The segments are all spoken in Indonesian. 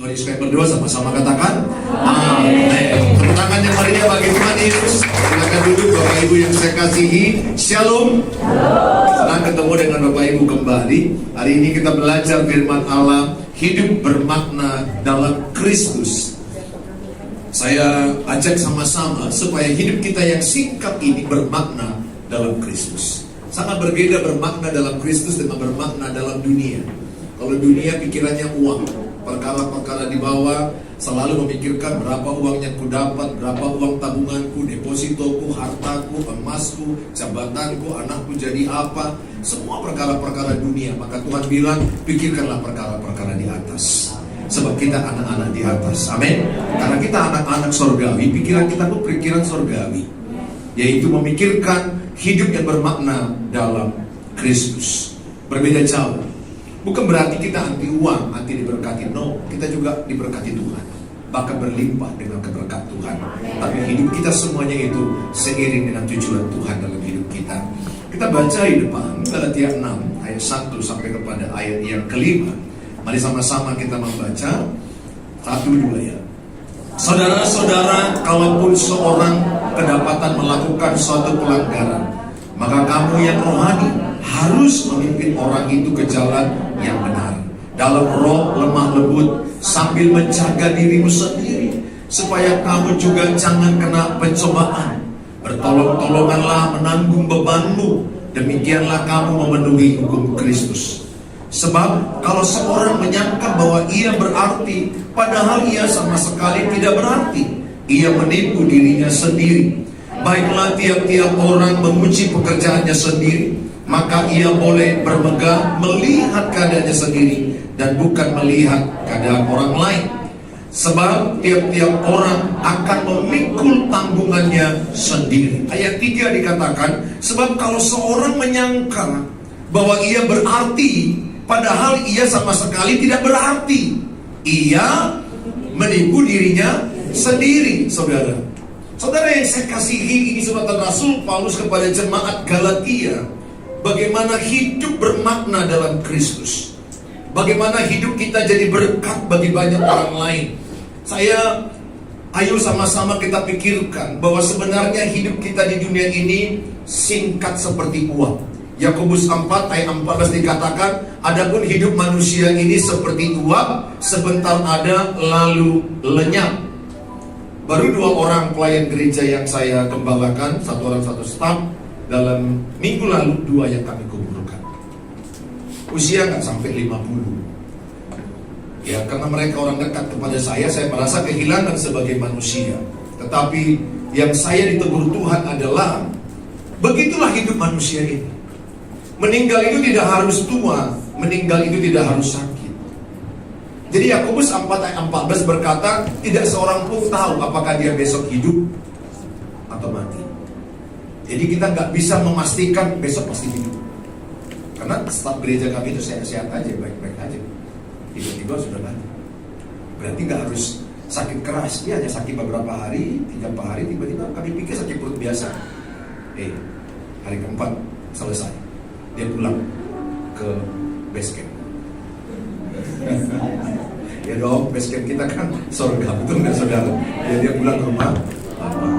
Mari sekali berdoa sama-sama katakan amin. Tepuk tangannya Maria bagi Tuhan Yesus. Silakan duduk Bapak Ibu yang saya kasihi. Shalom. Senang ketemu dengan Bapak Ibu kembali. Hari ini kita belajar firman Allah, hidup bermakna dalam Kristus. Saya ajak sama-sama supaya hidup kita yang singkat ini bermakna dalam Kristus. Sangat berbeda bermakna dalam Kristus dengan bermakna dalam dunia. Kalau dunia pikirannya uang, perkara-perkara di bawah, selalu memikirkan berapa uang yang ku dapat, berapa uang tabunganku, depositoku, hartaku, emasku, jabatanku, anakku jadi apa, semua perkara-perkara dunia. Maka Tuhan bilang, pikirkanlah perkara-perkara di atas, sebab kita anak-anak di atas. Amin. Karena kita anak-anak sorgawi, pikiran kita pun pikiran sorgawi, yaitu memikirkan hidup yang bermakna dalam Kristus. Berbeda jauh. Bukan berarti kita anti uang, anti diberkati. No, kita juga diberkati Tuhan, bahkan berlimpah dengan keberkat Tuhan. Tapi hidup kita semuanya itu seiring dengan tujuan Tuhan dalam hidup kita. Kita baca di depan Galatia 6 ayat 1 sampai kepada ayat yang kelima. Mari sama-sama kita membaca 1-2 ya. Saudara-saudara, kalaupun seorang kedapatan melakukan suatu pelanggaran, maka kamu yang rohani harus memimpin orang itu ke jalan yang benar, dalam roh lemah lembut, sambil menjaga dirimu sendiri, supaya kamu juga jangan kena pencobaan. Bertolong-tolonganlah menanggung bebanmu, demikianlah kamu memenuhi hukum Kristus. Sebab kalau seorang menyangka bahwa ia berarti, padahal ia sama sekali tidak berarti, ia menipu dirinya sendiri. Baiklah, tiap-tiap orang memuji pekerjaannya sendiri, maka ia boleh bermegah melihat keadaannya sendiri dan bukan melihat keadaan orang lain. Sebab tiap-tiap orang akan memikul tanggungannya sendiri. Ayat 3 dikatakan, sebab kalau seorang menyangka bahwa ia berarti, padahal ia sama sekali tidak berarti, ia menipu dirinya sendiri. Saudara yang saya kasihi, ini surat Rasul Paulus kepada jemaat Galatia. Bagaimana hidup bermakna dalam Kristus, bagaimana hidup kita jadi berkat bagi banyak orang lain. Ayo sama-sama kita pikirkan bahwa sebenarnya hidup kita di dunia ini singkat seperti uap. Yakobus 4 ayat 14 dikatakan, adapun hidup manusia ini seperti uap, sebentar ada lalu lenyap. Baru 2 orang pelayan gereja yang saya gembalakan, 1 orang 1 staf, dalam minggu lalu 2 yang kami kuburkan. Usia nggak sampai 50. Ya, karena mereka orang dekat kepada saya merasa kehilangan sebagai manusia. Tetapi yang saya ditegur Tuhan adalah, begitulah hidup manusia ini. Meninggal itu tidak harus tua, meninggal itu tidak harus sakit. Jadi Yakobus 4 ayat 14 berkata, tidak seorang pun tahu apakah dia besok hidup atau mati. Jadi kita nggak bisa memastikan besok pasti hidup. Karena staf gereja kami itu sehat-sehat aja, baik-baik aja. Tiba-tiba sudah mati. Berarti nggak harus sakit keras, dia hanya sakit beberapa hari, 3-4 hari, tiba-tiba kami pikir sakit perut biasa. Hari keempat selesai, dia pulang ke base camp. Ya dong, base camp kita kan surga, betul nggak saudara? Dia pulang ke rumah Bapak.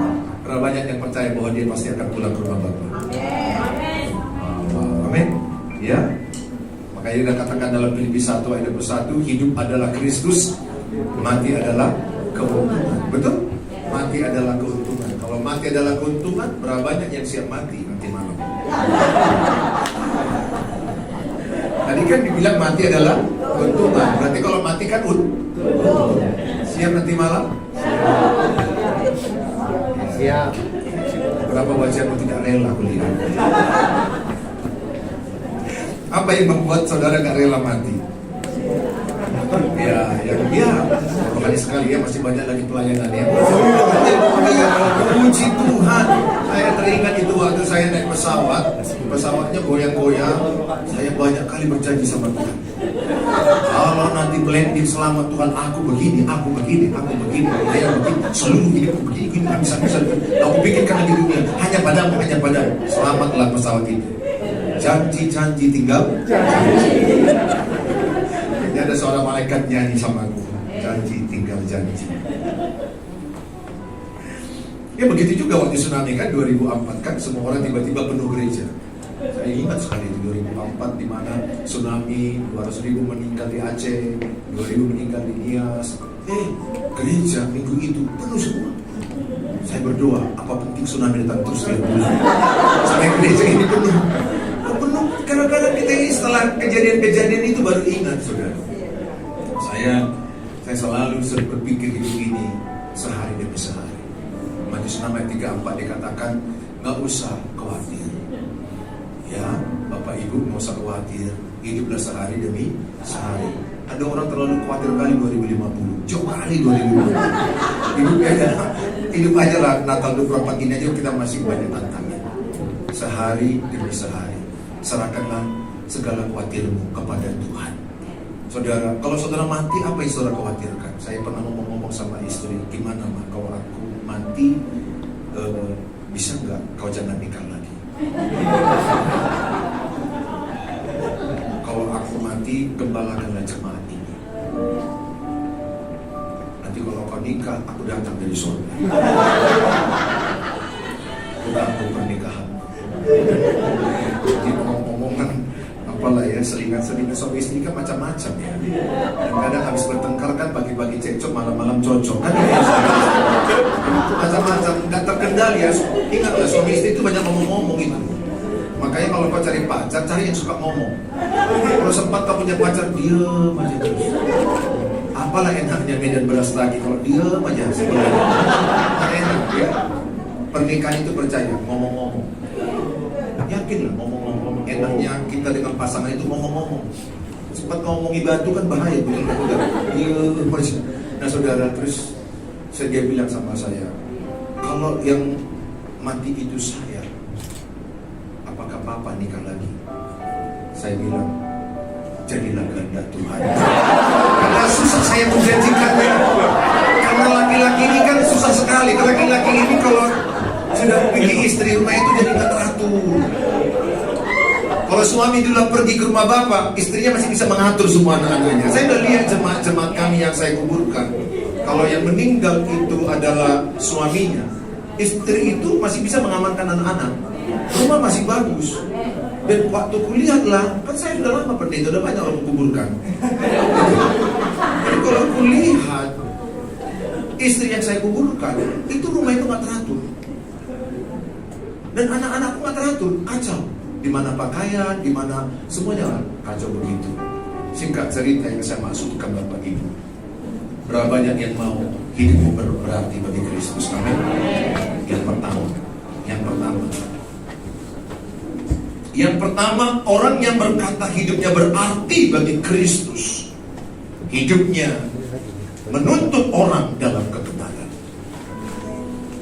Karena banyak yang percaya bahwa dia pasti akan pulang ke rumah Bapak. Amin. Ya. Makanya dia katakan dalam Filipi 1 ayat 21, hidup adalah Kristus, mati adalah keuntungan. Betul? Mati adalah keuntungan. Kalau mati adalah keuntungan, berapa banyak yang siap mati nanti malam? Tadi kan dibilang mati adalah keuntungan. Berarti kalau mati kan siap nanti malam? Siap. Berapa wajahmu tidak rela kuliah? Apa yang membuat saudara gak rela mati? Ya, rohani sekali ya, masih banyak lagi pelayanan ya. Puji Tuhan. Saya teringat itu waktu saya naik pesawatnya goyang-goyang. Saya banyak kali berjanji sama Tuhan, kalau nanti landing selamat Tuhan, aku begini, saya begini, seluruh hidupku begini, nggak bisa. Aku pikirkan lagi dunia, hanya padamu. Selamatlah pesawat itu. Janji tinggal janji. Ini ada seorang malaikat nyanyi sama aku. janji tinggal janji. Ya begitu juga waktu tsunami kan 2004 kan semua orang tiba-tiba penuh gereja. Saya ingat sekali di 2004 di mana tsunami 200.000 meninggal di Aceh, 2.000 meninggal di Nias. Gereja minggu itu penuh semua. Saya berdoa, apa penting tsunami datang terus ya? Sampai gereja ini penuh. Penuh karena kita ini setelah kejadian-kejadian itu baru ingat, saudara. Saya selalu berpikir hidup ini sehari demi sehari. Matius 6 ayat 34 dikatakan nggak usah khawatir. Ya, Bapak Ibu nggak usah khawatir. Hiduplah sehari demi sehari. Ada orang terlalu khawatir kali 2050, jauh kali 2050. Hidup aja lah Natal 24 ini aja kita masih banyak tantangan. Sehari demi sehari, serahkanlah segala khawatirmu kepada Tuhan. Saudara, kalau saudara mati, apa yang saudara khawatirkan? Saya pernah ngomong sama istri, gimana mah kalau aku mati, bisa nggak kau jangan nikah lagi? Kalau aku mati, gembalakanlah jemaat ini. Nanti kalau kau nikah, aku datang dari surga. Aku pernikahan. Jadi ngomong-ngomongan apalah ya, selingan-selingan suami istri kan macam-macam ya. Kadang habis bertengkar kan pagi-pagi cekcok, malam-malam cocok kan ya. Macam-macam, nggak terkendali ya. Ingatlah suami istri itu banyak ngomong-ngomong itu. Makanya kalau kau cari pacar, cari yang suka ngomong. Kalau sempat kau punya pacar, diam aja terus. Apalah enaknya Medan beras lagi kalau diam aja sebenarnya. Enak ya. Pernikahan itu percaya, ngomong-ngomong. Yakinlah ngomong-ngomong. Enaknya kita dengan pasangan itu ngomong-ngomong. Sempat ngomongi batu kan bahaya, betul. Diam aja. Nah saudara, terus dia bilang sama saya, kalau yang mati itu saya, apakah Papa nikah lagi? Saya bilang, jadilah kehendak Tuhan. Karena susah saya menjanjikannya. Karena laki-laki ini kan susah sekali. Laki-laki ini kalau sudah memiliki istri, rumah itu jadi nggak teratur. Kalau suami dulu pergi ke rumah bapak, istrinya masih bisa mengatur semua anak-anaknya. Saya udah lihat jemaat-jemaat kami yang saya kuburkan. Kalau yang meninggal itu adalah suaminya, istri itu masih bisa mengamankan anak-anak. Rumah masih bagus. Dan waktu kulihatlah, kan saya sudah lama pendeta, udah banyak orang kuburkan. Jadi kalau kulihat istri yang saya kuburkan, itu rumah itu nggak teratur. Dan anak-anakku nggak teratur, kacau. Di mana pakaian, di mana semuanya kacau begitu. Singkat cerita yang saya maksudkan Bapak Ibu, berapa banyak yang mau hidupmu berarti bagi Kristus? Amin. Yang pertama, orang yang berkata hidupnya berarti bagi Kristus, hidupnya menuntut orang dalam kebenaran.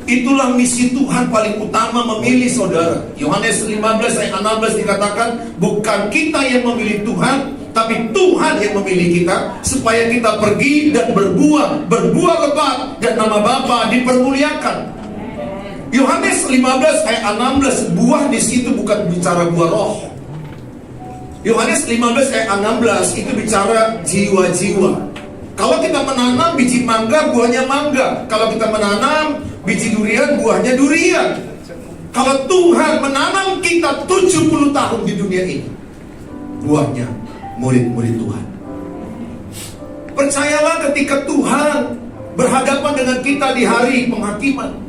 Itulah misi Tuhan paling utama memilih saudara. Yohanes 15 ayat 16 dikatakan, bukan kita yang memilih Tuhan, tapi Tuhan yang memilih kita, supaya kita pergi dan berbuah lebat, dan nama Bapa dipermuliakan. Yohanes 15 ayat 16, buah di situ bukan bicara buah roh. Yohanes 15 ayat 16 itu bicara jiwa-jiwa. Kalau kita menanam biji mangga, buahnya mangga. Kalau kita menanam biji durian, buahnya durian. Kalau Tuhan menanam kita 70 tahun di dunia ini, buahnya murid-murid Tuhan. Percayalah, ketika Tuhan berhadapan dengan kita di hari penghakiman,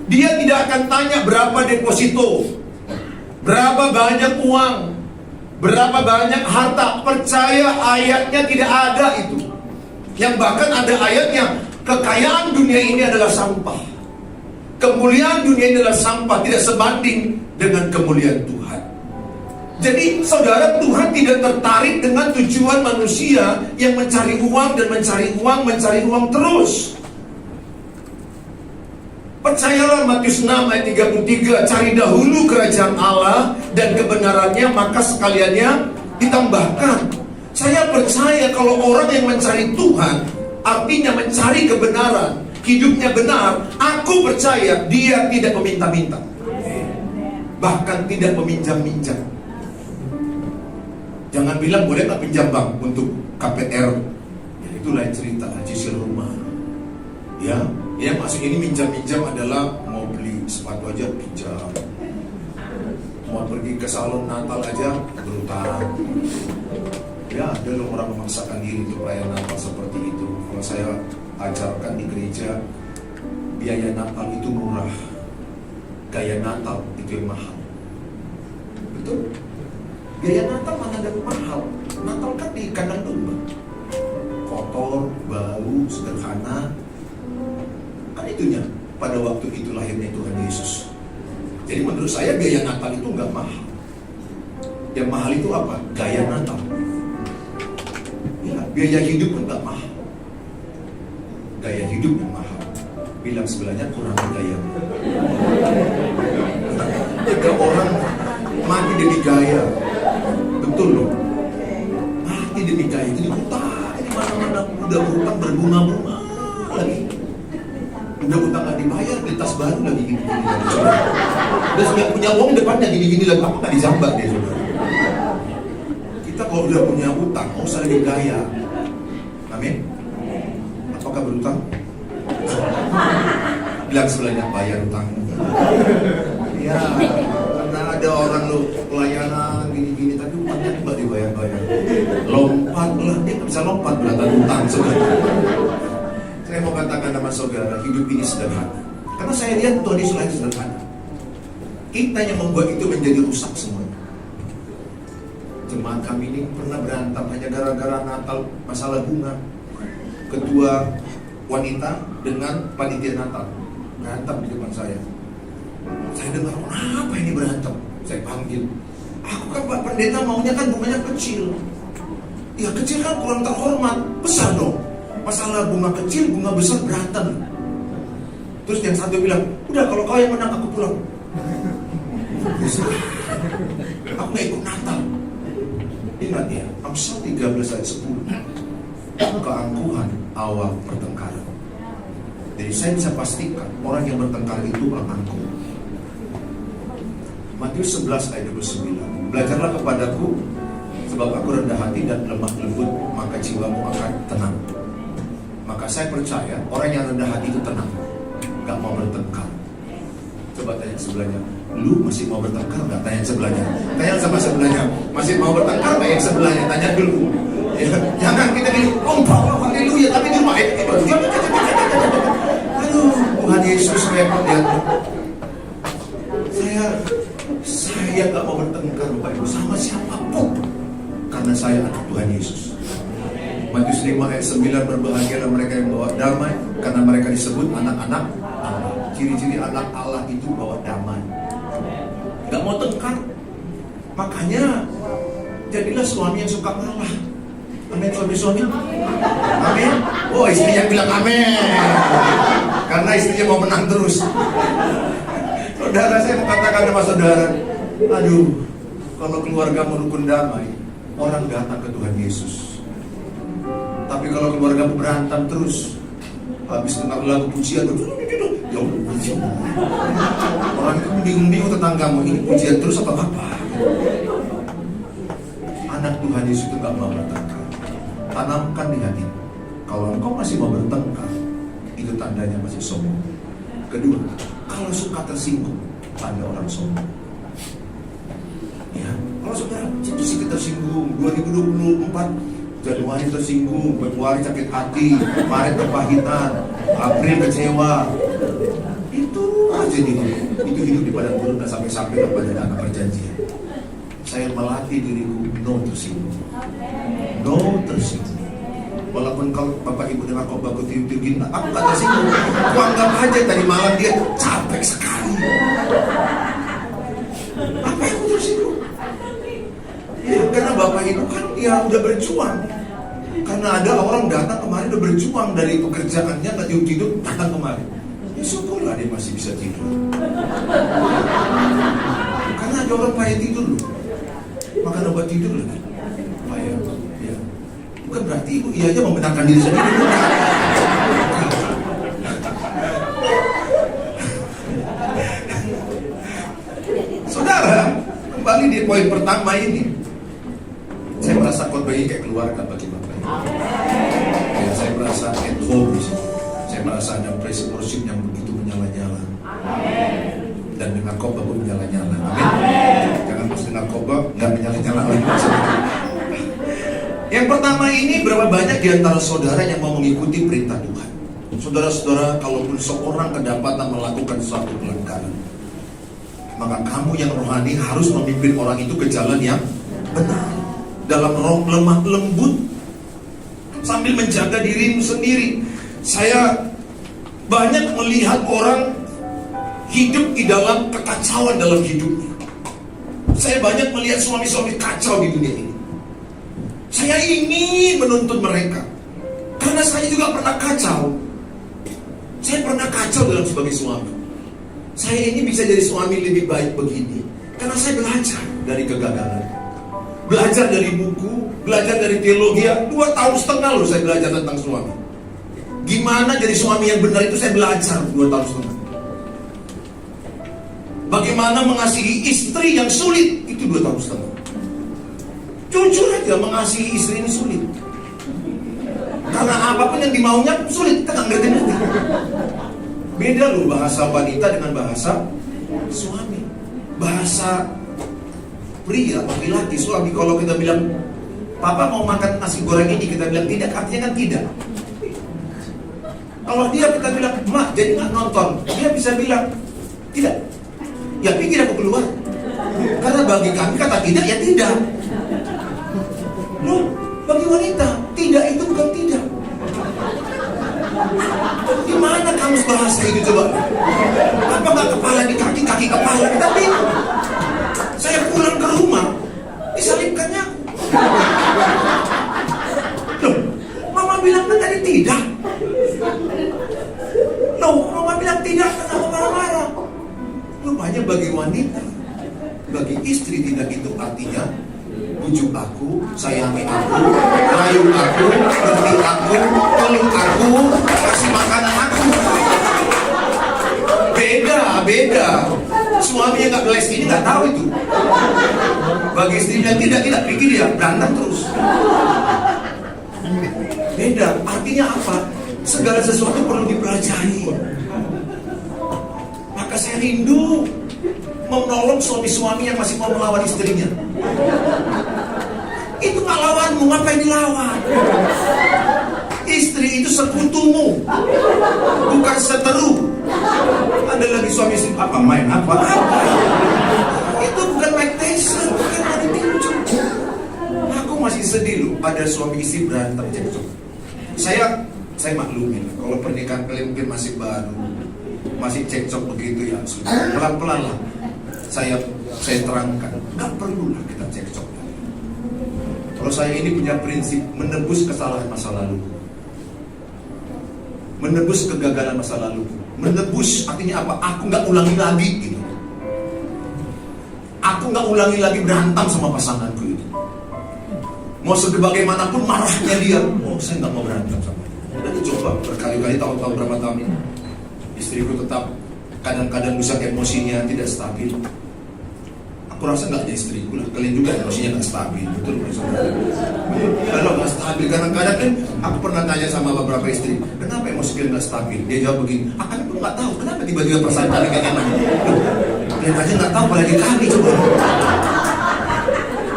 Dia tidak akan tanya berapa deposito, berapa banyak uang, berapa banyak harta. Percaya, ayatnya tidak ada itu. Yang bahkan ada ayatnya, kekayaan dunia ini adalah sampah, kemuliaan dunia ini adalah sampah, tidak sebanding dengan kemuliaan Tuhan. Jadi saudara, Tuhan tidak tertarik dengan tujuan manusia yang mencari uang dan mencari uang terus. Percayalah, Matius 6 ayat 33, cari dahulu kerajaan Allah dan kebenarannya, maka sekaliannya ditambahkan. Saya percaya kalau orang yang mencari Tuhan, artinya mencari kebenaran, hidupnya benar, aku percaya dia tidak meminta-minta, bahkan tidak meminjam-minjam. Jangan bilang boleh tak pinjam bang untuk KPR, ya, itu itu lain cerita, cicil rumah. Ya, maksud ini minjam-minjam adalah mau beli sepatu aja pinjam, mau pergi ke salon Natal aja berutang. Ya, ada loh orang memaksakan diri untuk perayaan Natal seperti itu. Kalau saya ajarkan di gereja, biaya Natal itu murah, gaya Natal itu yang mahal. Betul? Biaya Natal mana ada mahal? Natal kan di kandang domba, kotor, bau, sederhana. Kan itunya, pada waktu itu lahirnya Tuhan Yesus. Jadi menurut saya biaya Natal itu nggak mahal. Yang mahal itu apa? Gaya Natal. Ya, biaya hidup pun nggak mahal. Gaya hidup yang mahal. Bilang sebelahnya kurang gaya. Ada orang mati demi gaya. Betul loh. Mati demi gaya. Jadi utang. Ini mana-mana udah utang berbunga-bunga lagi. Udah utang gak dibayar, beli tas baru lagi gini-gini. Udah sudah punya uang depannya gini-gini lagi. Apa gak dijambat deh saudara? Kita kalau udah punya utang, mau usah lagi gaya. Amin. Apakah berutang? Bilang sebelahnya bayar utangmu. Ya, karena ada orang lo pelayanan gini-gini tapi utangnya juga dibayar-bayar. Lompat lah, dia nggak bisa lompat beratan utang saudara. Saya mau katakan sama saudara, hidup ini sederhana. Karena saya lihat Tuhan Yesus lahir sederhana. Kita yang membuat itu menjadi rusak semuanya. Jemaat kami ini pernah berantem hanya gara-gara Natal masalah bunga. Ketua wanita dengan panitia Natal berantem di depan saya. Saya dengar, kenapa ini berantem? Saya panggil, aku kan Pak Pendeta maunya kan bunganya kecil. Ya kecil kan kurang terhormat, besar dong. Masalah bunga kecil, bunga besar berantem. Terus yang satu bilang, udah kalau kau yang menang aku pulang. Aku gak ikut Natal. Ingat ya, Amsal 13 ayat 10. Keangkuhan awal pertengkaran. Jadi saya bisa pastikan orang yang bertengkar itu orang angkuh. Matius 11 ayat 29. Belajarlah kepadaku, sebab aku rendah hati dan lemah lembut, maka jiwamu akan tenang. Maka saya percaya orang yang rendah hati itu tenang, gak mau bertengkar. Coba tanya sebelahnya, lu masih mau bertengkar gak? Tanya sebelahnya. Tanya sama sebelahnya, masih mau bertengkar gak yang sebelahnya? Tanya dulu. Ya, jangan kita bilang, oh haleluya, tapi di rumah itu. Aduh, Tuhan Yesus repot ya. Saya gak mau bertengkar Bapak Ibu sama siapapun, karena saya anak Tuhan Yesus. Matius 5 ayat 9, berbahagialah mereka yang bawa damai, karena mereka disebut anak-anak Allah. Ciri-ciri anak Allah itu bawa damai, gak mau tengkar. Makanya jadilah suami yang suka ngalah. Amin, suami-suami. Amin. Oh, istri yang bilang amin, karena istrinya mau menang terus. Saudara, saya mau katakan sama saudara, aduh, kalau keluarga merukun damai, orang datang ke Tuhan Yesus. Tapi kalau keluarga berantem terus, habis dengar lagu pujian, ya orang itu bingung-bingung tetanggamu, ini pujian terus atau apa? Anak Tuhan Yesus itu gak mau bertengkar. Tanamkan di hati, kalau engkau masih mau bertengkar, itu tandanya masih sombong. Kedua, kalau suka tersinggung, tanda orang sombong. Ya, kalau saudara sedikit tersinggung, 2024 Januari tersinggung, Februari sakit hati, Maret kepahitan, April kecewa, itu aja itu hidup di padang gurun dan sampai kepada anak perjanjian. Saya melatih diriku no tersinggung, no tersinggung. Walaupun kalau Bapak Ibu dengar kau bagus tidur gini, aku gak tersinggung. Aku anggap aja tadi malam dia capek sekali. Apa yang aku tersinggung? Ya, karena Bapak Ibu kan ya udah berjuang. Karena ada orang datang kemarin udah berjuang dari pekerjaannya, gak tidur datang kemarin. Ya syukurlah dia masih bisa tidur. Karena ada orang payah tidur loh. Makan obat tidur lagi. Payah. Ya. Bukan berarti ibu iya aja membenarkan diri sendiri. Saudara, kembali di poin pertama ini. Saya merasa khotbah ini kayak keluarga bagi Bapak Ibu. Ya, saya musik yang begitu menyala-nyala. Dan dengan khotbah pun menyala-nyala. Amin. Jangan pas dengan khotbah nggak menyala-nyala lagi. Yang pertama ini, berapa banyak di antara saudara yang mau mengikuti perintah Tuhan? Saudara-saudara, kalaupun seorang kedapatan melakukan suatu pelanggaran, maka kamu yang rohani harus memimpin orang itu ke jalan yang benar, dalam roh lemah lembut, sambil menjaga dirimu sendiri. Saya banyak melihat orang hidup di dalam kekacauan dalam hidupnya. Saya banyak melihat suami-suami kacau di dunia ini. Saya ingin menuntun mereka, karena saya juga pernah kacau. Saya pernah kacau dalam sebagai suami. Saya ini bisa jadi suami lebih baik begini karena saya belajar dari kegagalan, belajar dari buku, belajar dari teologi. 2,5 tahun loh saya belajar tentang suami. Gimana jadi suami yang benar itu saya belajar 2,5 tahun. Bagaimana mengasihi istri yang sulit itu 2,5 tahun. Jujur aja, mengasihi istri ini sulit. Karena apapun yang dimaunya sulit, kita nggak ngerti-ngerti. Beda loh bahasa wanita dengan bahasa suami. Bahasa pria, laki-laki, suami. Kalau kita bilang, papa mau makan nasi goreng ini, kita bilang tidak, artinya kan tidak. Kalau dia kita bilang, mak jadi nggak nonton, dia bisa bilang tidak. Ya pikir aku keluar. Karena bagi kami kata tidak, ya tidak. Loh, bagi wanita, tidak itu bukan tidak. Gimana kamus bahasa itu coba? Apa nggak kepala di kaki, kaki kepala? Tapi saya pulang ke rumah, disalibkannya aku. Loh, mama bilang kan tadi tidak. Loh, mama bilang tidak, kenapa marah-marah? Rupanya bagi wanita, bagi istri tidak itu artinya bujuk aku, sayangi aku, rayu aku, ngerti aku, peluk aku, kasih makanan aku. Beda. Suaminya nggak beles ini nggak tahu itu. Bagi istrinya tidak pikir dia berantem terus. Beda. Artinya apa? Segala sesuatu perlu dipelajari. Maka saya rindu menolong suami-suami yang masih mau melawan istrinya. Itu nggak lawanmu, ngapain dilawan? Istri itu sekutumu, bukan seteru. Ada lagi suami istri, apa main apa? Itu bukan Mike Tyson, bukan Manny Tinju. Aku masih sedih loh, ada suami istri berantem cekcok. Saya maklumin, kalau pernikahan kalian mungkin masih baru, masih cekcok begitu ya, sudah pelan-pelan lah. Saya terangkan, nggak perlu lah kita cekcok. Kalau saya ini punya prinsip menebus kesalahan masa lalu, menebus kegagalan masa lalu. Menebus artinya apa? Aku nggak ulangi lagi gitu. Aku nggak ulangi lagi berantem sama pasanganku itu. Mau sebagaimanapun marahnya dia, saya nggak mau berantem sama dia. Dan coba berkali-kali tahun-tahun berapa tahun ini, istriku tetap kadang-kadang bisa emosinya tidak stabil. Aku rasa nggak hanya istriku lah, kalian juga emosinya nggak stabil, betul nggak saudara? Kalau nggak stabil, kadang-kadang kan aku pernah tanya sama beberapa istri, kenapa emosi kalian nggak stabil? Dia jawab begini, kami pun nggak tahu kenapa tiba-tiba perasaan kalian kayak gini. Kalian aja nggak tahu, apalagi kami coba.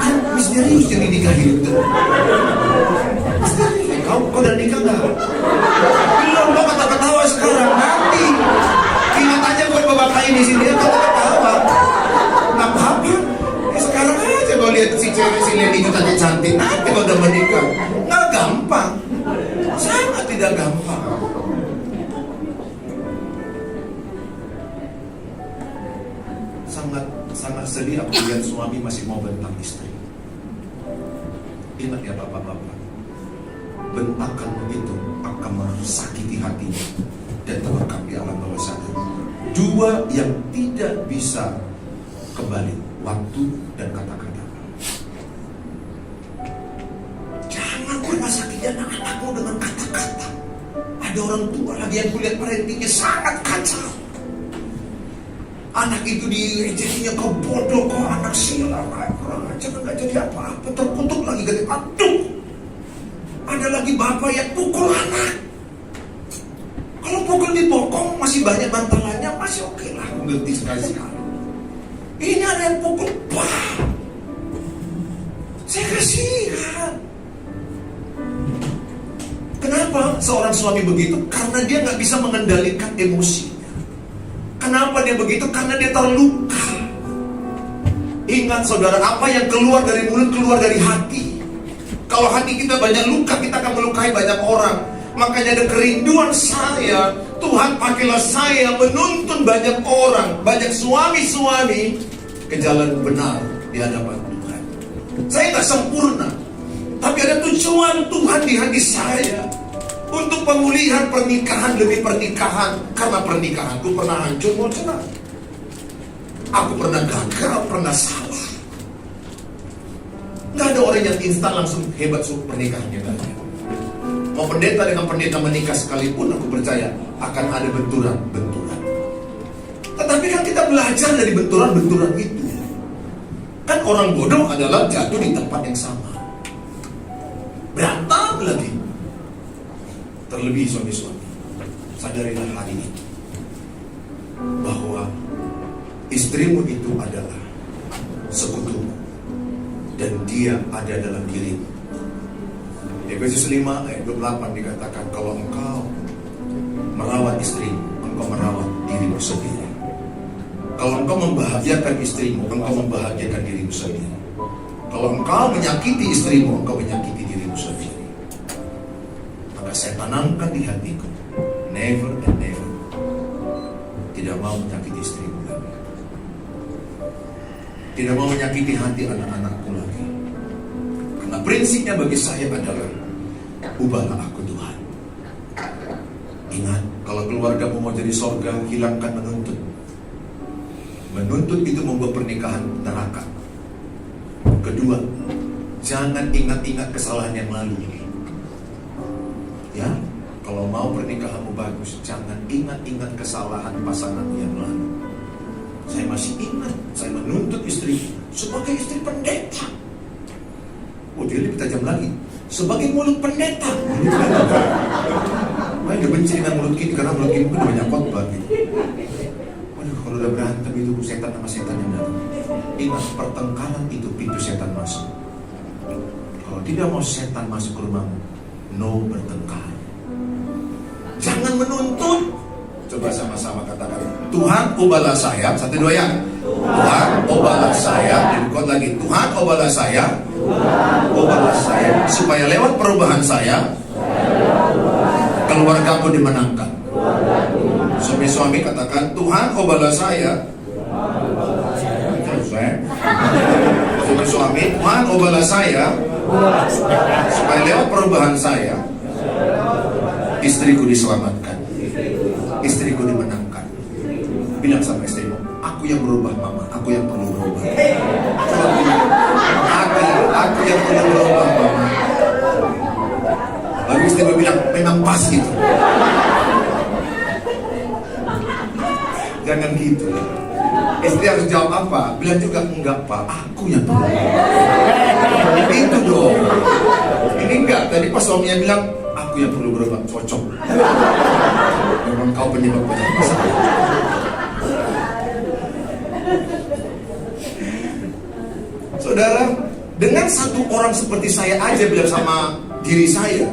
Kan misterius yang dinikahi itu. Misterius. Kau udah nikah nggak? Belum, kau kata-ketawa sekarang nanti. Ingat aja buat bapak ini sini dia kata-ketawa. Apa-apa? Sekarang aja kau lihat si cewek si Leni itu tadi cantik, nanti kau udah menikah. Nggak gampang, sangat tidak gampang. Sangat sedih aku lihat suami masih mau bentak istri. Ingat ya bapak-bapak, bentakan begitu akan mersakiti hatinya dan terekam di alam bawah sadar. Dua yang tidak bisa kembali, waktu dan kata-kata. Jangan pernah sakiti anak-anakmu dengan kata-kata. Ada orang tua lagi yang kulihat parentingnya sangat kacau. Anak itu direjekinya, kau bodoh, kau anak sial, kurang ajar, nggak jadi apa-apa, terkutuk lagi gede. Aduh, ada lagi bapak yang pukul anak. Kalau pukul dibokong masih masih banyak bantalannya, masih oke lah, aku ngerti sekali-sekali. Ini ada yang pukul, wah, saya kasihan. Kenapa seorang suami begitu? Karena dia nggak bisa mengendalikan emosinya. Kenapa dia begitu? Karena dia terluka. Ingat saudara, apa yang keluar dari mulut keluar dari hati. Kalau hati kita banyak luka, kita akan melukai banyak orang. Makanya ada kerinduan saya, Tuhan pakailah saya menuntun banyak orang, banyak suami-suami ke jalan benar di hadapan Tuhan. Saya tak sempurna, tapi ada tujuan Tuhan di hati saya untuk pemulihan pernikahan demi pernikahan. Karena pernikahanku pernah hancur, mau cerai. Aku pernah gagal, pernah salah. Gak ada orang yang instan langsung hebat pernikahannya. Mau pendeta dengan pendeta menikah sekalipun, aku percaya akan ada benturan-benturan. Tetapi kan kita belajar dari benturan-benturan itu. Kan orang bodoh adalah jatuh di tempat yang sama, berantem lagi. Terlebih suami-suami, sadarilah hari ini bahwa istrimu itu adalah sekutumu dan dia ada dalam dirimu. Efesus 5 ayat 28 dikatakan, kalau engkau merawat istrimu, engkau merawat dirimu sendiri. Kalau engkau membahagiakan istrimu, engkau membahagiakan dirimu sendiri. Kalau engkau menyakiti istrimu, engkau menyakiti dirimu sendiri. Maka saya tanamkan di hatiku, never and never, tidak mau menyakiti istrimu lagi. Tidak mau menyakiti hati anak-anakku lagi. Karena prinsipnya bagi saya adalah, ubahlah aku Tuhan. Ingat, kalau keluargamu mau jadi sorga, hilangkan menuntut. Menuntut itu membuat pernikahan neraka. Kedua, jangan ingat-ingat kesalahan yang lalu. Ya, kalau mau pernikahanmu bagus, jangan ingat-ingat kesalahan pasanganmu yang lalu. Saya masih ingat, saya menuntut istri sebagai istri pendeta. Oh, dia lebih tajam lagi, sebagai mulut pendeta. Saya udah benci dengan mulut ini, karena mulut ini udah banyak khotbah gitu. Waduh, kalau udah berantem itu setan sama setan yang datang. Ingat, pertengkaran itu pintu setan masuk. Kalau tidak mau setan masuk ke rumahmu, no bertengkar. Jangan menuntut. Coba sama-sama katakan, Tuhan ubahlah saya. 1, 2 ya. Tuhan ubahlah saya. Dikot lagi, Tuhan ubahlah saya. Ubahlah saya, supaya lewat perubahan saya, keluargaku dimenangkan. Suami-suami katakan, Tuhan ubahlah saya. Suami-suami, Tuhan ubahlah saya, supaya lewat perubahan saya, istriku diselamatkan, istriku dimenangkan. Bilang sama istrimu, aku yang berubah mama, aku yang perlu berubah. Aku yang perlu berubah mama. Lalu istrimu bilang, memang pas gitu. Jangan gitu. Istri harus jawab apa? Bilang juga, enggak pak, aku yang perlu. Itu dong. Ini enggak, tadi pas suaminya bilang, aku yang perlu berubah, cocok. Memang kau penyebab banyak masalah. Saudara, dengan satu orang seperti saya aja bilang sama diri saya,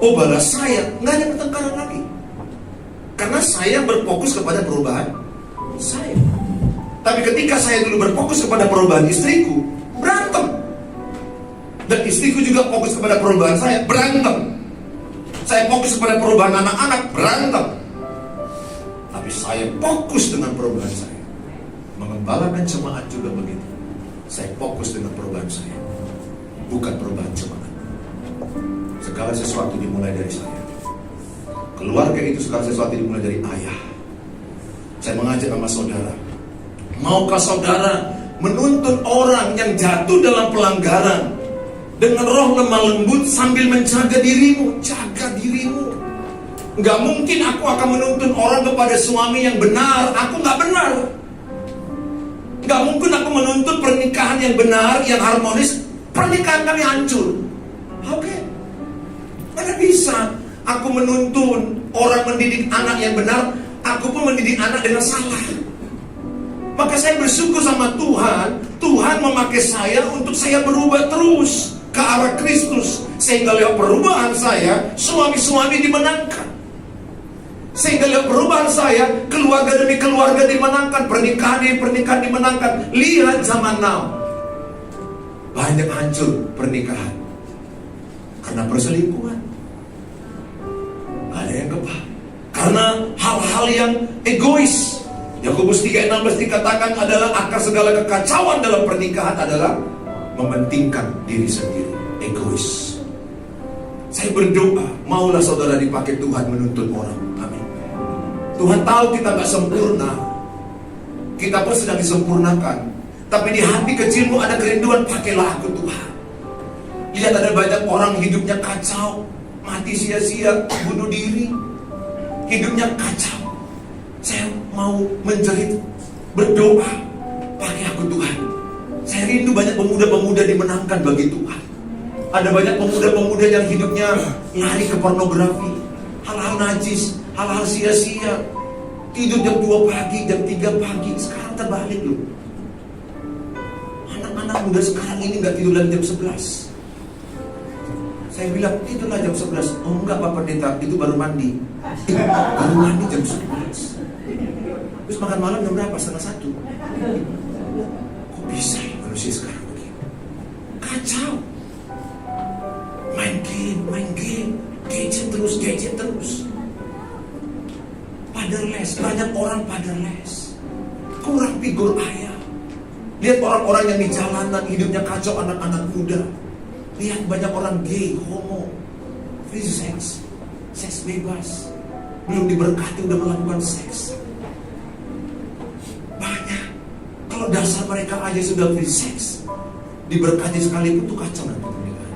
ubahlah saya, nggak ada pertengkaran lagi. Karena saya berfokus kepada perubahan saya. Tapi ketika saya dulu berfokus kepada perubahan istriku, berantem. Dan istriku juga fokus kepada perubahan saya, berantem. Saya fokus kepada perubahan anak-anak, berantem. Tapi saya fokus dengan perubahan saya. Mengembalakan jemaat juga begitu. Saya fokus dengan perubahan saya, bukan perubahan jemaat. Segala sesuatu dimulai dari saya. Keluarga itu segala sesuatu dimulai dari ayah. Saya mengajak sama saudara, maukah saudara menuntun orang yang jatuh dalam pelanggaran dengan roh lemah lembut sambil menjaga dirimu? Jaga dirimu. Gak mungkin aku akan menuntun orang kepada suami yang benar. Aku gak benar. Gak mungkin aku menuntut pernikahan yang benar, yang harmonis. Pernikahan kami hancur. Oke. Mana bisa aku menuntun orang mendidik anak yang benar, aku pun mendidik anak dengan salah. Maka saya bersyukur sama Tuhan. Tuhan memakai saya untuk saya berubah terus ke arah Kristus. Sehingga lewat perubahan saya, suami-suami dimenangkan. Sehingga lewat perubahan saya, keluarga demi keluarga dimenangkan, pernikahan demi pernikahan dimenangkan. Lihat zaman now, banyak hancur pernikahan karena perselingkuhan. Ada yang kepah karena hal-hal yang egois. Yakobus 3:16 dikatakan adalah akar segala kekacauan dalam pernikahan adalah mementingkan diri sendiri, egois. Saya berdoa, maulah saudara dipakai Tuhan menuntun orang. Amin. Tuhan tahu kita gak sempurna, kita pun sedang disempurnakan. Tapi di hati kecilmu ada kerinduan, pakailah aku Tuhan. Lihat ada banyak orang hidupnya kacau, mati sia-sia, bunuh diri, hidupnya kacau. Saya mau menjerit, berdoa, pakai aku Tuhan. Saya rindu banyak pemuda-pemuda dimenangkan bagi Tuhan. Ada banyak pemuda-pemuda yang hidupnya lari ke pornografi, hal-hal najis, hal-hal sia-sia. Tidur jam 2 pagi, jam 3 pagi. Sekarang terbalik loh. Anak-anak muda sekarang ini gak tidur lagi jam 11. Saya bilang, tidurlah jam 11. Oh enggak Pak Pendeta, itu baru mandi. Baru mandi jam 11. Terus makan malam jam berapa? 12:30. Kok bisa ya manusia sekarang begini? Kacau. Main game, gadget terus. Fatherless, banyak orang fatherless, kurang figur ayah. Lihat orang-orang yang di jalanan hidupnya kacau, anak-anak muda. Lihat banyak orang gay, homo, free sex, seks bebas, belum diberkati udah melakukan seks. Banyak. Kalau dasar mereka aja sudah free sex, diberkati sekalipun tuh kacau nanti pernikahan.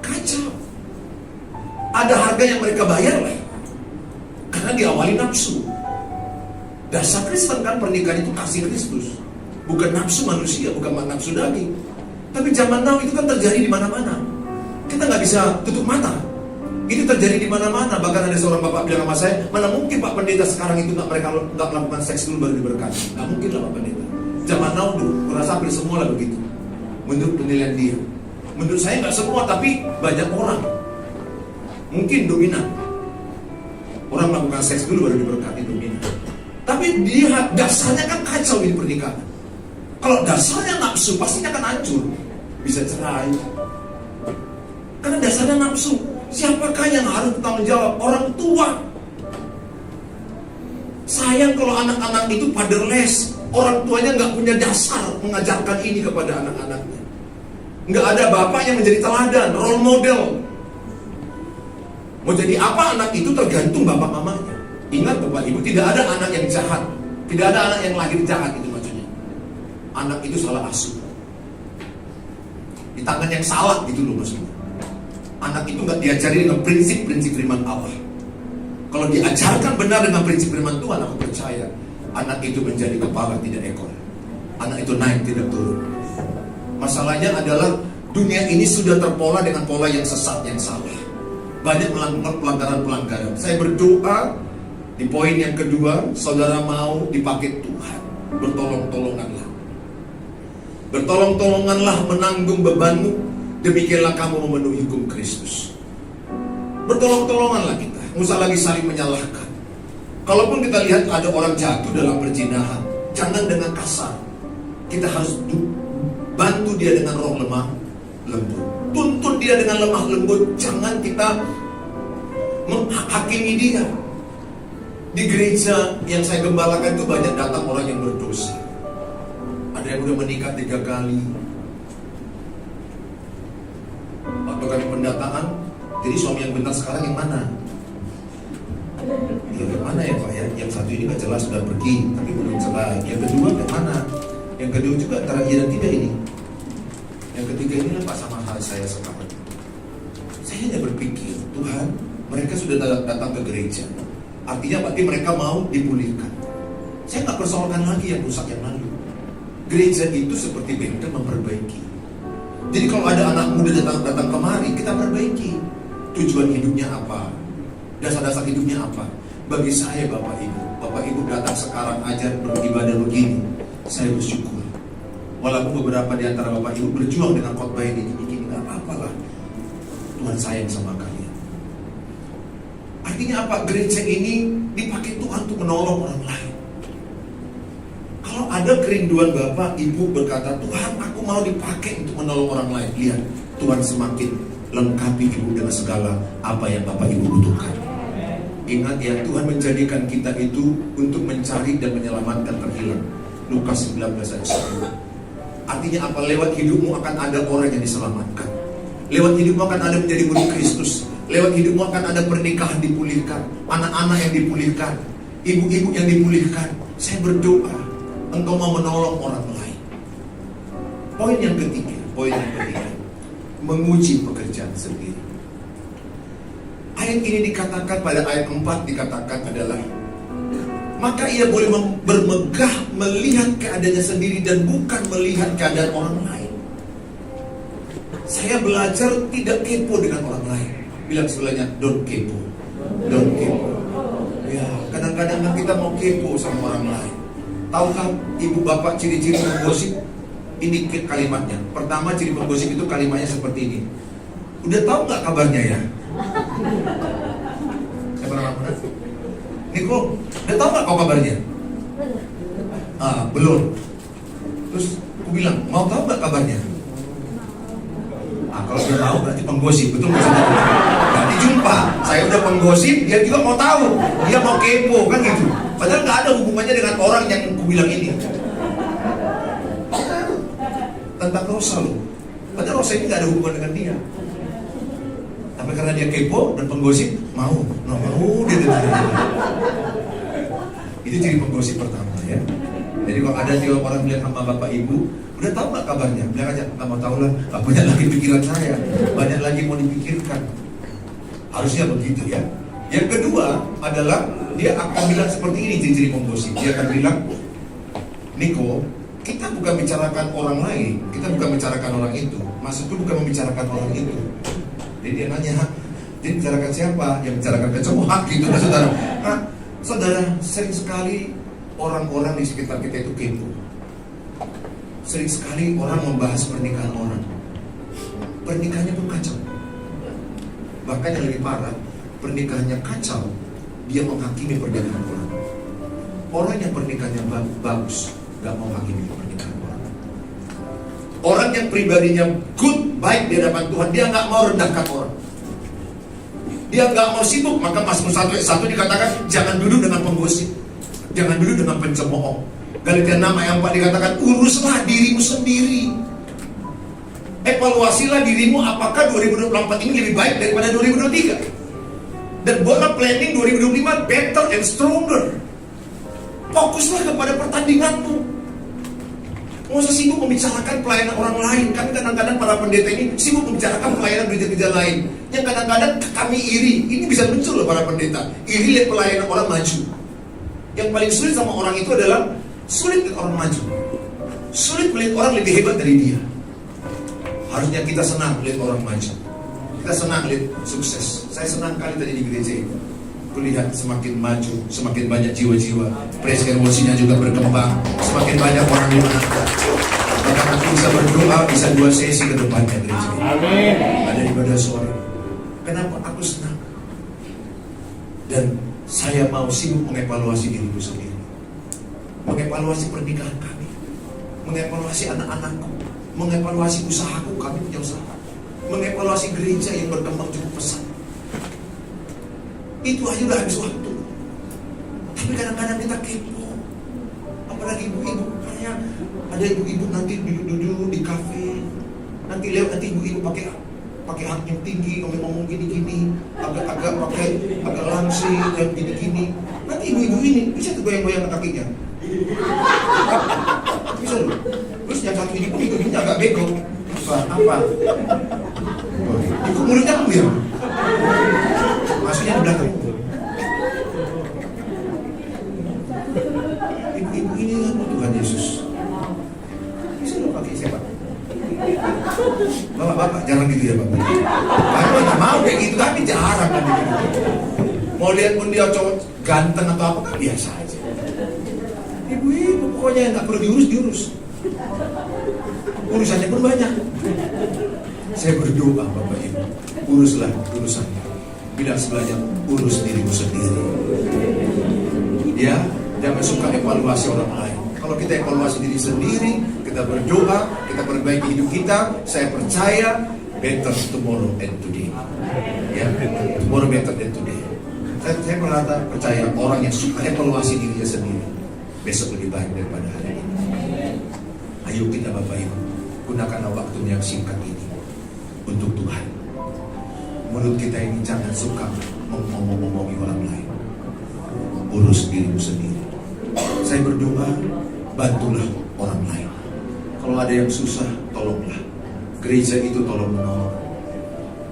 Kacau. Ada harga yang mereka bayar lah, karena diawali nafsu. Dasar Kristen kan pernikahan itu kasih Kristus, bukan nafsu manusia, bukan nafsu daging. Tapi zaman now itu kan terjadi di mana-mana. Kita nggak bisa tutup mata. Itu terjadi di mana-mana. Bahkan ada seorang bapak bilang sama saya, mana mungkin Pak Pendeta sekarang itu mereka nggak melakukan seks dulu baru diberkati? Nggak mungkin lah Pak Pendeta. Zaman now dulu, merasa hampir semua lah begitu. Menurut penilaian dia. Menurut saya nggak semua, tapi banyak orang. Mungkin dominan. Orang melakukan seks dulu baru diberkati, dominan. Tapi dia dasarnya kan kacau di pernikahan. Kalau dasarnya nafsu, pastinya akan hancur. Bisa cerai. Karena dasarnya nafsu. Siapakah yang harus bertanggung jawab? Orang tua. Sayang kalau anak-anak itu fatherless. Orang tuanya nggak punya dasar mengajarkan ini kepada anak-anaknya. Nggak ada bapak yang menjadi teladan, role model. Mau jadi apa anak itu tergantung bapak mamanya. Ingat Bapak Ibu, tidak ada anak yang jahat. Tidak ada anak yang lahir jahat, itu maksudnya. Anak itu salah asuh. Di tangan yang salah, gitu loh maksudnya. Anak itu nggak diajari dengan prinsip-prinsip firman Allah. Kalau diajarkan benar dengan prinsip firman Tuhan, aku percaya anak itu menjadi kepala tidak ekor. Anak itu naik tidak turun. Masalahnya adalah dunia ini sudah terpola dengan pola yang sesat, yang salah. Banyak melakukan pelanggaran-pelanggaran. Saya berdoa di poin yang kedua, saudara mau dipakai Tuhan. Bertolong-tolonganlah. Bertolong-tolonganlah menanggung bebanmu. Demikianlah kamu memenuhi hukum Kristus. Bertolong-tolonganlah kita. Nggak usah lagi saling menyalahkan. Kalaupun kita lihat ada orang jatuh dalam perzinahan, jangan dengan kasar. Kita harus bantu dia dengan roh lemah lembut. Tuntun dia dengan lemah lembut. Jangan kita menghakimi dia. Di gereja yang saya gembalakan itu banyak datang orang yang berdosa. Ada yang udah menikah 3 kali. Waktu kami pendataan, jadi suami yang benar sekarang yang mana? Ya yang mana ya Pak ya? Yang satu ini gak jelas sudah pergi, tapi belum cerai. Yang kedua yang mana? Yang kedua juga antara iya dan tidak ini. Yang ketiga inilah Pak sama hal saya sekarang. Saya hanya berpikir, Tuhan, mereka sudah datang ke gereja. Artinya berarti mereka mau dipulihkan. Saya nggak persoalkan lagi yang rusak yang lalu. Gereja itu seperti bengkel memperbaiki. Jadi kalau ada anak muda datang kemari, kita perbaiki. Tujuan hidupnya apa? Dasar-dasar hidupnya apa? Bagi saya Bapak Ibu datang sekarang aja beribadah begini, saya bersyukur. Walaupun beberapa di antara Bapak Ibu berjuang dengan khotbah ini, nggak apa-apa lah. Tuhan sayang sama kalian. Artinya apa? Gereja ini dipakai Tuhan untuk menolong orang lain. Kalau ada kerinduan Bapak Ibu berkata, Tuhan aku mau dipakai untuk menolong orang lain, lihat Tuhan semakin lengkapi Ibu dengan segala apa yang Bapak Ibu butuhkan. Ingat ya, Tuhan menjadikan kita itu untuk mencari dan menyelamatkan terhilang. Lukas 19 ayat 10. Artinya apa? Lewat hidupmu akan ada orang yang diselamatkan. Lewat hidupmu akan ada menjadi murid Kristus. Lewat hidupmu akan ada pernikahan dipulihkan, anak-anak yang dipulihkan, ibu-ibu yang dipulihkan. Saya berdoa engkau mau menolong orang lain. Poin yang ketiga, menguji pekerjaan sendiri. Ayat ini dikatakan pada ayat 4 dikatakan adalah, maka ia boleh bermegah melihat keadaannya sendiri dan bukan melihat keadaan orang lain. Saya belajar tidak kepo dengan orang lain. Bilang sebelahnya, don't kepo. Don't kepo. Ya, kadang-kadang kita mau kepo sama orang lain. Tahukah ibu bapak ciri-ciri penggosip? Ini kalimatnya. Pertama, ciri penggosip itu kalimatnya seperti ini. Udah tahu nggak kabarnya ya? Saya pernah mana? Niko, udah tahu nggak kau kabarnya? Belum. Terus aku bilang, mau tahu nggak kabarnya? Kalau dia tahu berarti penggosip, betul nggak? Berarti jumpa. Saya udah penggosip, dia juga mau tahu. Dia mau kepo, kan gitu. Padahal nggak ada hubungannya dengan orang yang aku bilang ini. Tentang Rosa loh. Padahal Rosa ini nggak ada hubungan dengan dia. Tapi karena dia kepo dan penggosip, mau dia dengar. Itu ciri penggosip pertama ya. Jadi kalau ada juga orang bilang sama bapak ibu, udah tahu nggak kabarnya? Bilang aja, nggak mau tahu lah. Banyak lagi pikiran saya, banyak lagi mau dipikirkan. Harusnya begitu ya. Yang kedua adalah dia akan bilang seperti ini ciri penggosip. Dia akan bilang, Niko, kita bukan bicarakan orang lain, kita bukan bicarakan orang itu. Maksudku bukan membicarakan orang itu. Jadi dia nanya, jadi bicarakan siapa? Yang bicarakan kecoa gitu kan saudara. Nah, saudara, sering sekali orang-orang di sekitar kita itu kepo. Sering sekali orang membahas pernikahan orang. Pernikahannya pun kacau. Bahkan yang lebih parah, pernikahannya kacau, dia menghakimi pernikahan orang. Orang yang pernikahannya bagus, gak mau hakimi pernikahan orang. Orang yang pribadinya good, baik di hadapan Tuhan, dia gak mau rendahkan orang. Dia gak mau sibuk. Maka Mazmur 1 ayat 1 dikatakan, jangan duduk dengan penggosip, jangan duduk dengan pencemooh. Galatia 6 ayat 4 dikatakan, uruslah dirimu sendiri. Evaluasilah dirimu, apakah 2024 ini lebih baik daripada 2023. Dan buatlah planning 2025 better and stronger. Fokuslah kepada pertandinganmu. Nggak usah sibuk membicarakan pelayanan orang lain. Kami kadang-kadang para pendeta ini sibuk membicarakan pelayanan gereja-gereja lain, yang kadang-kadang kami iri. Ini bisa muncul loh para pendeta. Iri lihat pelayanan orang maju. Yang paling sulit sama orang itu adalah sulit lihat orang maju, sulit melihat orang lebih hebat dari dia. Harusnya kita senang lihat orang maju, kita senang lihat sukses. Saya senang kali tadi di gereja ini, kulihat semakin maju, semakin banyak jiwa-jiwa, praise and worship-nya juga berkembang, semakin banyak orang dimenangkan. Bahkan aku bisa berdoa, bisa 2 sesi ke depannya gereja ini. Amin. Ada ibadah sore. Kenapa aku senang? Dan saya mau sibuk mengevaluasi diriku sendiri, mengevaluasi pernikahan kami, mengevaluasi anak-anakku, mengevaluasi usahaku. Kami punya usaha, mengevaluasi gereja yang berkembang cukup pesat. Itu aja udah habis waktu. Tapi kadang-kadang kita kepo. Apalagi ibu-ibu, kayak ada ibu-ibu nanti duduk-duduk di kafe, nanti lewat, nanti ibu-ibu pakai hak yang tinggi, ngomong gini-gini, agak langsing dan gini-gini. Nanti ibu-ibu ini bisa tuh goyang-goyang kakinya. Bisa loh. Terus yang satu ini pun ikut-ikutnya agak bego. Apa? Ikut mulutnya aku ya. Maksudnya di belakang. Ibu-ibu ini kan Tuhan Yesus. Bisa loh pakai siapa? Bapak, jangan gitu ya Bapak. Bapak nggak mau kayak gitu, tapi jarang kan gitu. Mau lihat pun dia cowok ganteng atau apa kan biasa aja. Ibu-ibu pokoknya nggak perlu diurus. Urusannya pun banyak. Saya berdoa Bapak Ibu, uruslah urusannya. Bilang sebelahnya, urus dirimu sendiri. Ya, jangan suka evaluasi orang lain. Kalau kita evaluasi diri sendiri, kita berdoa, kita perbaiki hidup kita, saya percaya better tomorrow and today. Ya, tomorrow better than today. Saya percaya orang yang suka evaluasi dirinya sendiri, besok lebih baik daripada hari ini. Ayo kita Bapak Ibu, gunakanlah waktu yang singkat ini untuk Tuhan. Mulut kita ini jangan suka ngomong-ngomongi orang lain. Urus dirimu sendiri. Saya berdoa, bantulah orang lain. Kalau ada yang susah, tolonglah. Gereja itu tolong menolong.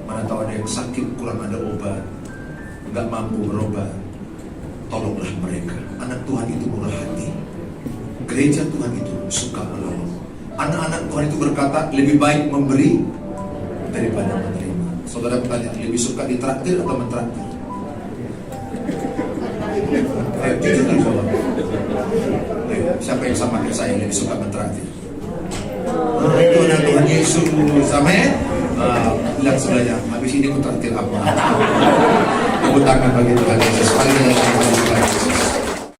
Mana tahu ada yang sakit, kurang ada obat, nggak mampu berobat, tolonglah mereka. Anak Tuhan itu murah hati. Gereja Tuhan itu suka menolong. Anak-anak Tuhan itu berkata, lebih baik memberi daripada menerima. Saudara bertanya, lebih suka ditraktir atau mentraktir? Jujur dijawab. Siapa yang sama kayak saya lebih suka mentraktir? Itu anak Tuhan Yesus. Amin. Lihat sebelahnya, habis ini aku traktir apa? Tepuk tangan bagi Tuhan Yesus. Haleluya.